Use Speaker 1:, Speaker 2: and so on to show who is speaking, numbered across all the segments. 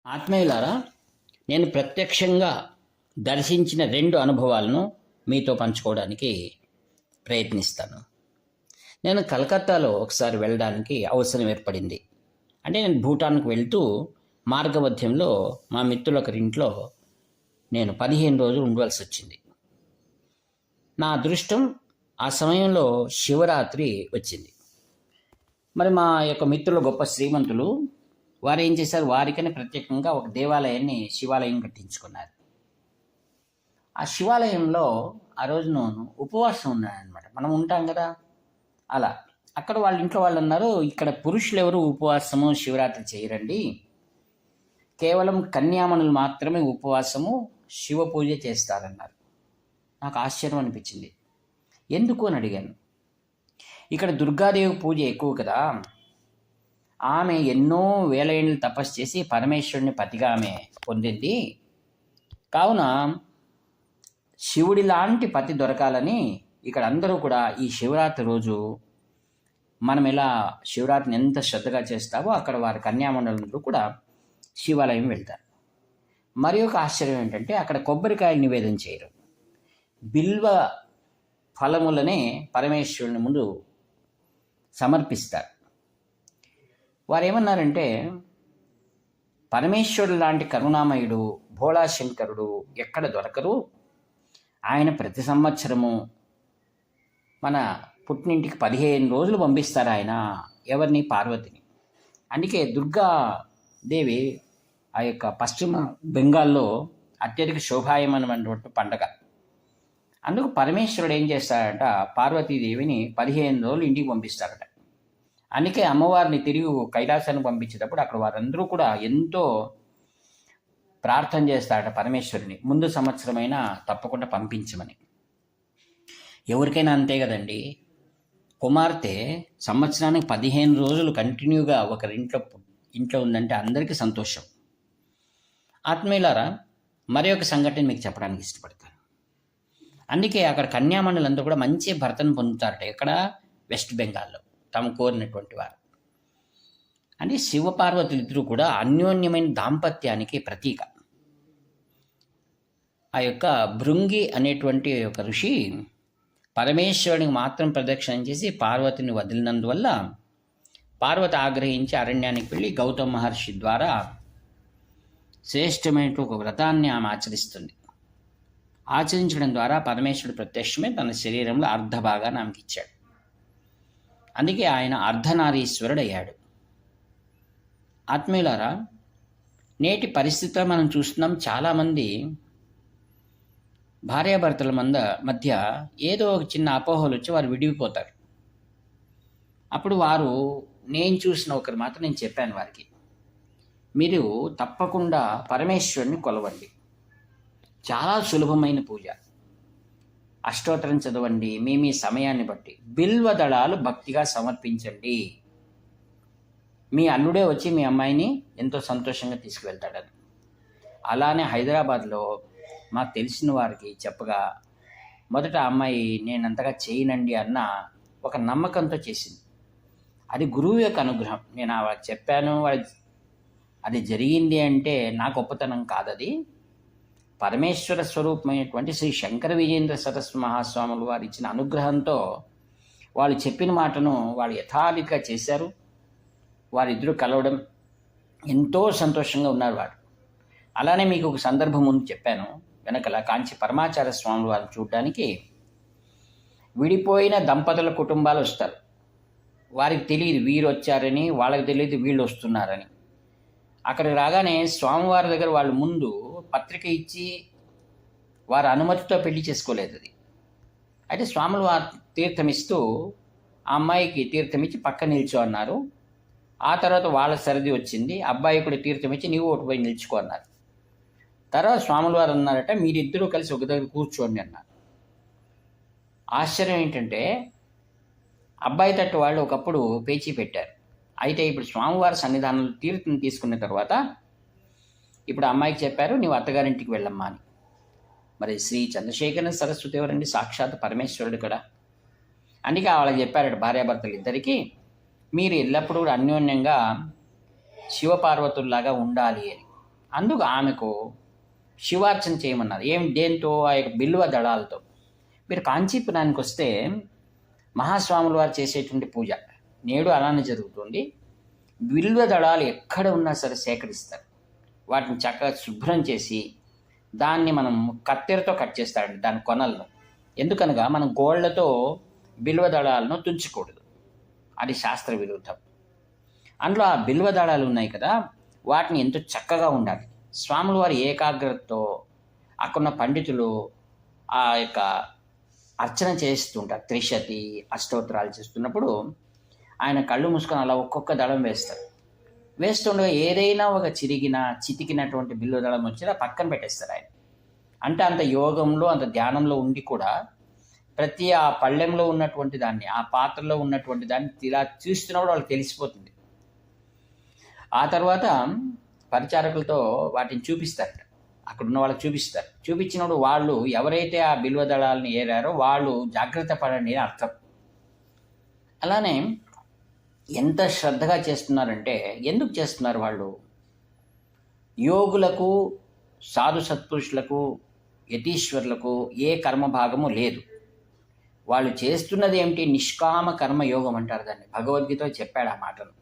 Speaker 1: ఆత్మీయులారా, నేను ప్రత్యక్షంగా దర్శించిన 2 అనుభవాలను మీతో పంచుకోవడానికి ప్రయత్నిస్తాను. నేను కలకత్తాలో ఒకసారి వెళ్ళడానికి అవసరం ఏర్పడింది. అంటే నేను భూటాన్కు వెళ్తూ మార్గమధ్యంలో మా మిత్రులొకరింట్లో నేను 15 రోజులు ఉండవలసి వచ్చింది. నా అదృష్టం ఆ సమయంలో శివరాత్రి వచ్చింది. మరి మా యొక్క మిత్రులు గొప్ప శ్రీమంతులు. వారు ఏం చేశారు, వారికని ప్రత్యేకంగా ఒక దేవాలయాన్ని, శివాలయం కట్టించుకున్నారు. ఆ శివాలయంలో ఆ రోజు నేను ఉపవాసం ఉన్నానమాట. మనం ఉంటాం కదా, అలా అక్కడ వాళ్ళ ఇంట్లో వాళ్ళు అన్నారు, ఇక్కడ పురుషులు ఎవరు ఉపవాసము శివరాత్రి చేయరండి, కేవలం కన్యామణులు మాత్రమే ఉపవాసము శివ పూజ చేస్తారన్నారు. నాకు ఆశ్చర్యం అనిపించింది. ఎందుకు అని అడిగాను. ఇక్కడ దుర్గాదేవి పూజ ఎక్కువ కదా, ఆమె ఎన్నో వేల ఏళ్ళు తపస్సు చేసి పరమేశ్వరుని పతిగా ఆమె పొందింది. కావున శివుడి లాంటి పతి దొరకాలని ఇక్కడ అందరూ కూడా ఈ శివరాత్రి రోజు మనం ఎలా శివరాత్రిని ఎంత శ్రద్ధగా చేస్తావో అక్కడ వారి కన్యామండలంలో కూడా శివాలయం వెళ్తారు. మరి ఒక ఆశ్చర్యం ఏంటంటే అక్కడ కొబ్బరికాయలు నివేదన చేయరు, బిల్వ ఫలములనే పరమేశ్వరుని ముందు సమర్పిస్తారు. వారు ఏమన్నారంటే, పరమేశ్వరుడు లాంటి కరుణామయుడు భోళాశంకరుడు ఎక్కడ దొరకరు, ఆయన ప్రతి సంవత్సరము మన పుట్టినింటికి 15 రోజులు పంపిస్తారు ఆయన. ఎవరిని? పార్వతిని. అందుకే దుర్గాదేవి ఆ యొక్క పశ్చిమ బెంగాల్లో అత్యధిక శోభాయమానమైనటువంటి పండగ. అందుకు పరమేశ్వరుడు ఏం చేస్తాడంట, పార్వతీదేవిని 15 రోజులు ఇంటికి పంపిస్తారట. అందుకే అమ్మవారిని తిరిగి కైలాసాన్ని పంపించేటప్పుడు అక్కడ వారందరూ కూడా ఎంతో ప్రార్థన చేస్తారట పరమేశ్వరుని, ముందు సంవత్సరమైనా తప్పకుండా పంపించమని. ఎవరికైనా అంతే కదండి. కుమార్తె సంవత్సరానికి 15 రోజులు కంటిన్యూగా ఇంట్లో ఉందంటే అందరికీ సంతోషం. ఆత్మీయులారా, మరి ఒక సంఘటన మీకు చెప్పడానికి ఇష్టపడతాను. అందుకే అక్కడ కన్యామండలంతా కూడా మంచి భర్తను పొందుతారట. ఎక్కడ? వెస్ట్ బెంగాల్లో, తాము కోరినటువంటి వారు. అంటే శివపార్వతులు ఇద్దరు కూడా అన్యోన్యమైన దాంపత్యానికి ప్రతీక. ఆ యొక్క భృంగి అనేటువంటి ఒక ఋషి పరమేశ్వరునికి మాత్రం ప్రదక్షిణం చేసి పార్వతిని వదిలినందువల్ల పార్వతి ఆగ్రహించి అరణ్యానికి వెళ్ళి గౌతమ మహర్షి ద్వారా శ్రేష్టమైన ఒక వ్రతాన్ని ఆమె ఆచరిస్తుంది. ఆచరించడం ద్వారా పరమేశ్వరుడు ప్రత్యక్షమే తన శరీరంలో అర్ధభాగాన్ని ఆమెకి ఇచ్చాడు. అందుకే ఆయన అర్ధనారీశ్వరుడు అయ్యాడు. ఆత్మీయులారా, నేటి పరిస్థితుల్లో మనం చూస్తున్నాం, చాలామంది భార్యాభర్తల మధ్య ఏదో ఒక చిన్న అపోహలు వచ్చి వారు విడిపోతారు. అప్పుడు వారు, నేను చూసిన ఒకరు మాత్రం నేను చెప్పాను వారికి, మీరు తప్పకుండా పరమేశ్వరుని కొలవండి. చాలా సులభమైన పూజ. అష్టోత్తరం చదవండి, మీ సమయాన్ని బట్టి బిల్వదళాలు భక్తిగా సమర్పించండి. మీ అల్లుడే వచ్చి మీ అమ్మాయిని ఎంతో సంతోషంగా తీసుకువెళ్తాడని. అలానే హైదరాబాద్లో మాకు తెలిసిన వారికి చెప్పగా మొదట అమ్మాయి నేను అంతగా చేయనండి అన్న ఒక నమ్మకంతో చేసింది. అది గురువు యొక్క అనుగ్రహం. నేను వాళ్ళకి చెప్పాను, అది జరిగింది అంటే నా గొప్పతనం కాదది. పరమేశ్వర స్వరూపమైనటువంటి శ్రీ శంకర విజయేంద్ర సరస్వతి మహాస్వాములు వారు ఇచ్చిన అనుగ్రహంతో వాళ్ళు చెప్పిన మాటను వాళ్ళు యథావిధిగా చేశారు. వారిద్దరూ కలవడం ఎంతో సంతోషంగా ఉన్నారు వారు. అలానే మీకు ఒక సందర్భం ముందు చెప్పాను, వెనకల కాంచి పరమాచార్య స్వాములు వారిని చూడడానికి విడిపోయిన దంపతుల కుటుంబాలు వస్తారు. వారికి తెలియదు వీరు వచ్చారని, వాళ్ళకి తెలియదు వీళ్ళు వస్తున్నారని. అక్కడికి రాగానే స్వామివారి దగ్గర వాళ్ళు ముందు పత్రిక ఇచ్చి వారి అనుమతితో పెళ్లి చేసుకోలేదు అది. అయితే స్వాములు వారు తీర్థం ఇస్తూ ఆ అమ్మాయికి తీర్థం ఇచ్చి పక్క నిల్చో అన్నారు. ఆ తర్వాత వాళ్ళ సరిది వచ్చింది, అబ్బాయి కూడా తీర్థం ఇచ్చి నీవు ఒకటి పోయి నిల్చుకో అన్నారు. తర్వాత స్వాములు వారు అన్నారట, మీరిద్దరూ కలిసి ఒక దగ్గర కూర్చోండి అన్నారు. ఆశ్చర్యం ఏంటంటే అబ్బాయి తట్టు వాళ్ళు ఒకప్పుడు పేచీ పెట్టారు. అయితే ఇప్పుడు స్వామివారి సన్నిధానంలో తీర్థం తీసుకున్న తర్వాత ఇప్పుడు అమ్మాయికి చెప్పారు, నీవు అత్తగారింటికి వెళ్ళమ్మా అని. మరి శ్రీ చంద్రశేఖర సరస్వతి ఎవరండి? సాక్షాత్ పరమేశ్వరుడు కదా. అందుకే వాళ్ళకి చెప్పారట భార్యాభర్తలు ఇద్దరికీ, మీరు ఎల్లప్పుడూ అన్యోన్యంగా శివపార్వతుల్లాగా ఉండాలి అని. అందుకు ఆమెకు శివార్చన చేయమన్నారు. దేంతో? ఆ యొక్క బిల్వ దళాలతో. మీరు కాంచీపురానికి వస్తే మహాస్వాముల వారు చేసేటువంటి పూజ నేడు అలానే జరుగుతుంది. బిల్వ దళాలు ఎక్కడ ఉన్నా సరే సేకరిస్తారు. వాటిని చక్కగా శుభ్రం చేసి దాన్ని మనం కత్తెరతో కట్ చేస్తాడండి దాని కొనలను. ఎందుకనగా మనం గోళ్లతో బిల్వ దళాలను తుంచకూడదు, అది శాస్త్ర విరుద్ధం. అందులో ఆ బిల్వ దళాలు ఉన్నాయి కదా, వాటిని ఎంతో చక్కగా ఉండాలి. స్వాముల వారి ఏకాగ్రతతో అక్కడున్న పండితులు ఆ యొక్క అర్చన చేస్తుంటారు. త్రిశతి అష్టోత్తరాలు చేస్తున్నప్పుడు ఆయన కళ్ళు మూసుకొని అలా ఒక్కొక్క దళం వేస్తారు. వేస్తుండగా ఏదైనా ఒక చితికినటువంటి బిల్వ దళం వచ్చినా పక్కన పెట్టేస్తారు ఆయన. అంటే అంత యోగంలో అంత ధ్యానంలో ఉండి కూడా ప్రతి ఆ పళ్ళెంలో ఉన్నటువంటి దాన్ని, ఆ పాత్రలో ఉన్నటువంటి దాన్ని ఇలా చూస్తున్నప్పుడు వాళ్ళకి తెలిసిపోతుంది. ఆ తర్వాత పరిచారకులతో వాటిని చూపిస్తారు, అక్కడున్న వాళ్ళకి చూపిస్తారు. చూపించినప్పుడు వాళ్ళు ఎవరైతే ఆ బిల్వ దళాలను ఏరారో వాళ్ళు జాగ్రత్త పడండి అని అర్థం. అలానే ఎంత శ్రద్ధగా చేస్తున్నారంటే, ఎందుకు చేస్తున్నారు వాళ్ళు? యోగులకు, సాధు సత్పురుషులకు, యతీశ్వరులకు ఏ కర్మభాగము లేదు. వాళ్ళు చేస్తున్నది ఏమిటి? నిష్కామ కర్మయోగం అంటారు దాన్ని. భగవద్గీత చెప్పాడు ఆ మాటను.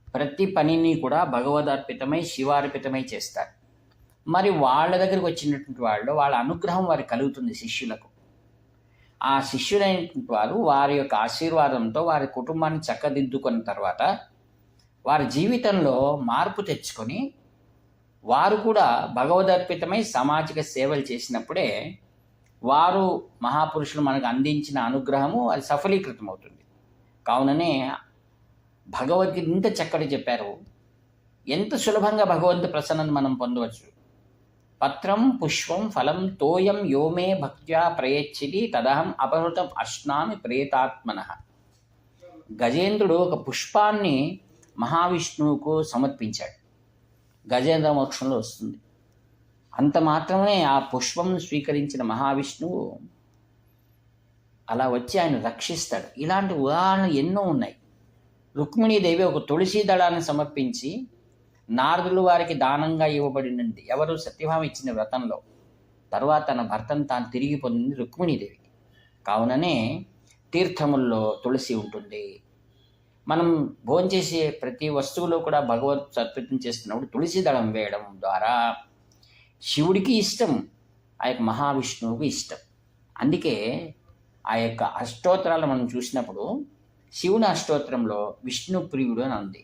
Speaker 1: ప్రతి పనిని కూడా భగవదర్పితమై శివార్పితమై చేస్తారు. మరి వాళ్ళ దగ్గరికి వచ్చినటువంటి వాళ్ళ అనుగ్రహం వారికి కలుగుతుంది శిష్యులకు. ఆ శిష్యులైనటువంటి వారు వారి యొక్క ఆశీర్వాదంతో వారి కుటుంబాన్ని చక్కదిద్దుకున్న తర్వాత వారి జీవితంలో మార్పు తెచ్చుకొని వారు కూడా భగవదర్పితమై సామాజిక సేవలు చేసినప్పుడే వారు మహాపురుషులు మనకు అందించిన అనుగ్రహము అది సఫలీకృతం అవుతుంది. కావుననే భగవద్గీత ఇంత చక్కటి చెప్పారు. ఎంత సులభంగా భగవంతు ప్రసన్నను మనం పొందవచ్చు. పత్రం పుష్పం ఫలం తోయం యోమే భక్త్యా ప్రయచ్చిది తదహం అపహృతం అశ్నామి ప్రేతాత్మనః. గజేంద్రుడు ఒక పుష్పాన్ని మహావిష్ణువుకు సమర్పించాడు. గజేంద్ర మోక్షంలో వస్తుంది. అంత మాత్రమే ఆ పుష్పం స్వీకరించిన మహావిష్ణువు అలా వచ్చి ఆయన రక్షిస్తాడు. ఇలాంటి ఉదాహరణలు ఎన్నో ఉన్నాయి. రుక్మిణీదేవి ఒక తులసి దళాన్ని సమర్పించి నారదులు వారికి దానంగా ఇవ్వబడినది ఎవరు? సత్యభామ ఇచ్చిన వ్రతంలో. తర్వాత తన భర్తను తాను తిరిగి పొందింది రుక్మిణీదేవి. కావుననే తీర్థముల్లో తులసి ఉంటుంది. మనం భోంచేసే ప్రతి వస్తువులో కూడా భగవత్ అర్పితం చేస్తున్నప్పుడు తులసి దళం వేయడం ద్వారా శివుడికి ఇష్టం, ఆ యొక్క మహావిష్ణువుకి ఇష్టం. అందుకే ఆ యొక్క అష్టోత్తరాలు మనం చూసినప్పుడు శివుని అష్టోత్తరంలో విష్ణు ప్రియుడు అని ఉంది,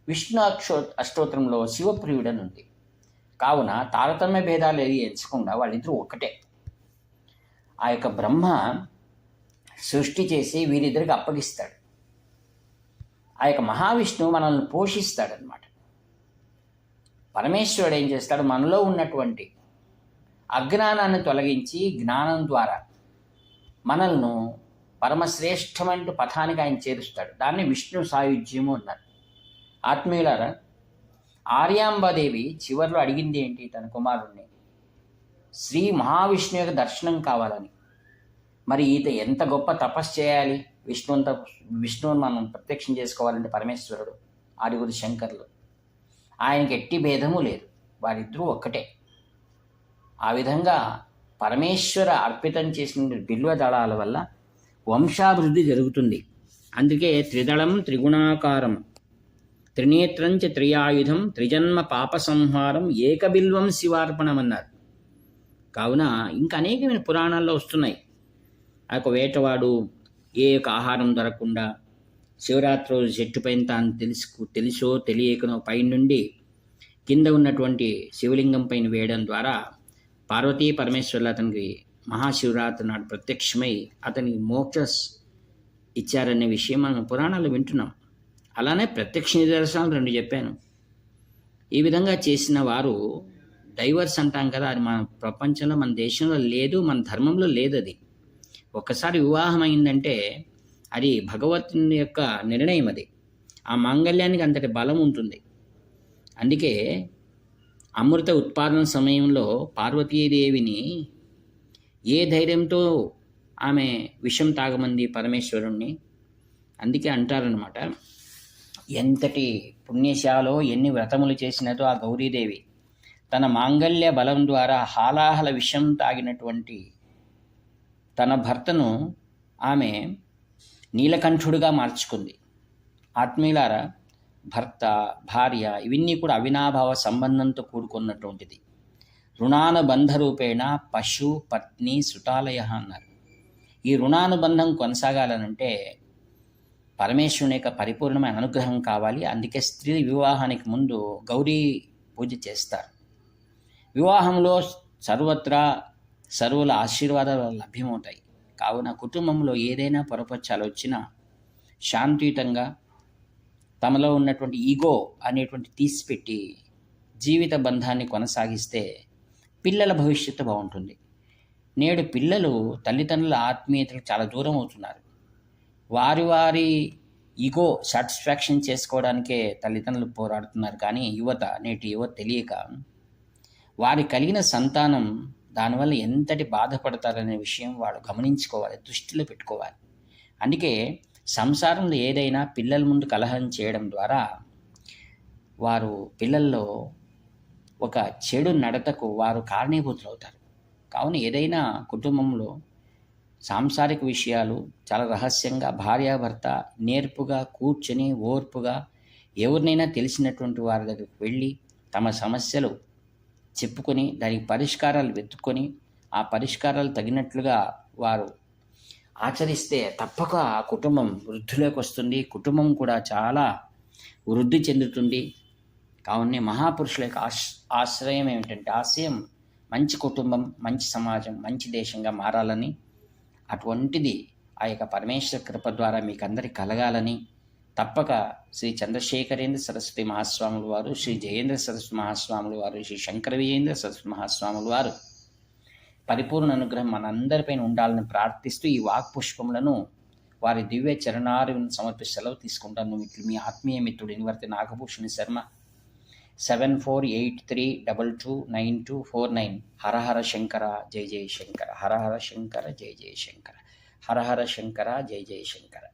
Speaker 1: విష్ణు అష్టోత్తరంలో శివప్రియుడు అని ఉంది. కావున తారతమ్య భేదాలు ఏది ఎంచకుండా వాళ్ళిద్దరూ ఒకటే. ఆ యొక్క బ్రహ్మ సృష్టి చేసి వీరిద్దరికి అప్పగిస్తాడు. ఆ యొక్క మహావిష్ణువు మనల్ని పోషిస్తాడనమాట. పరమేశ్వరుడు ఏం చేస్తాడు? మనలో ఉన్నటువంటి అజ్ఞానాన్ని తొలగించి జ్ఞానం ద్వారా మనల్ని పరమశ్రేష్టమైన పథానికి ఆయన చేరుస్తాడు. దాన్ని విష్ణు సాయుధ్యము అన్నారు. ఆత్మీయులారా, ఆర్యాంబాదేవి చివరిలో అడిగింది ఏంటి? తన కుమారుణ్ణి శ్రీ మహావిష్ణు యొక్క దర్శనం కావాలని. మరి ఈత ఎంత గొప్ప తపస్సు చేయాలి? విష్ణువుని మనం ప్రత్యక్షం చేసుకోవాలంటే పరమేశ్వరుడు, ఆరుగురు శంకర్లు, ఆయనకి ఎట్టి భేదము లేదు, వారిద్దరూ ఒక్కటే. ఆ విధంగా పరమేశ్వర అర్పితం చేసిన బిల్వ దళాల వల్ల వంశాభివృద్ధి జరుగుతుంది. అందుకే త్రిదళం త్రిగుణాకారం త్రినేత్రంచ త్రియాయుధం త్రిజన్మ పాప సంహారం ఏకబిల్వం శివార్పణం అన్నారు. కావున ఇంకా అనేకమైన పురాణాల్లో వస్తున్నాయి. ఆ యొక్క వేటవాడు ఏ యొక్క ఆహారం దొరకకుండా శివరాత్రి రోజు చెట్టు పైన తాను తెలుసో తెలియకనో పైనుండి కింద ఉన్నటువంటి శివలింగం పైన వేయడం ద్వారా పార్వతీ పరమేశ్వరులు అతనికి మహాశివరాత్రి నాడు ప్రత్యక్షమై అతనికి మోక్ష ఇచ్చారనే విషయం మనం పురాణాలు వింటున్నాం. అలానే ప్రత్యక్ష నిదర్శనాలు 2 చెప్పాను. ఈ విధంగా చేసిన వారు డైవర్స్ అంటాం కదా, అది మన ప్రపంచంలో, మన దేశంలో లేదు, మన ధర్మంలో లేదు. అది ఒక్కసారి వివాహం అయిందంటే అది భగవంతుని యొక్క నిర్ణయం. అది ఆ మాంగళ్యానికి అంతటి బలం ఉంటుంది. అందుకే అమృత ఉత్పాదన సమయంలో పార్వతీదేవిని ఏ ధైర్యంతో ఆమె విషం తాగమంది పరమేశ్వరుణ్ణి. అందుకే అంటారనమాట, ఎంతటి పుణ్యశాలో ఎన్ని వ్రతములు చేసినదో ఆ గౌరీదేవి తన మాంగల్య బలం ద్వారా హాలాహల విషం తాగినటువంటి తన భర్తను ఆమె నీలకంఠుడుగా మార్చుకుంది. ఆత్మీయులారా, భర్త, భార్య ఇవన్నీ కూడా అవినాభావ సంబంధంతో కూడుకున్నటువంటిది. రుణానుబంధ రూపేణ పశు పత్ని సుతాలయ అన్నారు. ఈ రుణానుబంధం కొనసాగాలనంటే పరమేశ్వరుని యొక్క పరిపూర్ణమైన అనుగ్రహం కావాలి. అందుకే స్త్రీ వివాహానికి ముందు గౌరీ పూజ చేస్తారు. వివాహంలో సర్వత్రా సర్వుల ఆశీర్వాదాలు లభ్యమవుతాయి. కావున కుటుంబంలో ఏదైనా పొరపచ్చాలు వచ్చినా శాంతియుతంగా తమలో ఉన్నటువంటి ఈగో అనేటువంటి తీసిపెట్టి జీవిత బంధాన్ని కొనసాగిస్తే పిల్లల భవిష్యత్తు బాగుంటుంది. నేడు పిల్లలు తల్లిదండ్రుల ఆత్మీయతలకు చాలా దూరం అవుతున్నారు. వారి ఈగో సాటిస్ఫాక్షన్ చేసుకోవడానికే తల్లిదండ్రులు పోరాడుతున్నారు. కానీ నేటి యువత తెలియక వారి కలిగిన సంతానం దానివల్ల ఎంతటి బాధపడతారనే విషయం వాడు గమనించుకోవాలి, దృష్టిలో పెట్టుకోవాలి. అందుకే సంసారంలో ఏదైనా పిల్లల ముందు కలహం చేయడం ద్వారా వారు పిల్లల్లో ఒక చెడు నడతకు వారు కారణీభూతులు అవుతారు. కావున ఏదైనా కుటుంబంలో సాంసారిక విషయాలు చాలా రహస్యంగా భార్యాభర్త నేర్పుగా కూర్చొని ఓర్పుగా ఎవరినైనా తెలిసినటువంటి వారి దగ్గరికి వెళ్ళి తమ సమస్యలు చెప్పుకొని దానికి పరిష్కారాలు వెతుక్కొని ఆ పరిష్కారాలు తగినట్లుగా వారు ఆచరిస్తే తప్పక ఆ కుటుంబం వృద్ధిలోకి వస్తుంది. కుటుంబం కూడా చాలా వృద్ధి చెందుతుంది. కావున మహాపురుషుల యొక్క ఆశ్రయం ఏమిటంటే ఆశయం మంచి కుటుంబం, మంచి సమాజం, మంచి దేశంగా మారాలని, అటువంటిది ఆ యొక్క పరమేశ్వర కృప ద్వారా మీకు అందరికీ కలగాలని తప్పక శ్రీ చంద్రశేఖరేంద్ర సరస్వతి మహాస్వాముల వారు, శ్రీ జయేంద్ర సరస్వతి మహాస్వాముల వారు, శ్రీ శంకర విజయేంద్ర సరస్వతి మహాస్వాముల వారు పరిపూర్ణ అనుగ్రహం మనందరిపైన ఉండాలని ప్రార్థిస్తూ ఈ వాక్పుష్పములను వారి దివ్య చరణారుని సమర్పిస్తూ సెలవు తీసుకుంటాను. ఇట్లు మీ ఆత్మీయ మిత్రుడు నివర్తి నాగభూషణి శర్మ. 7483229249. హర హర శంకర జయ జయ శంకర. హర హర శంకర జయ జయ శంకర. హర హర శంకర జయ జయ శంకర.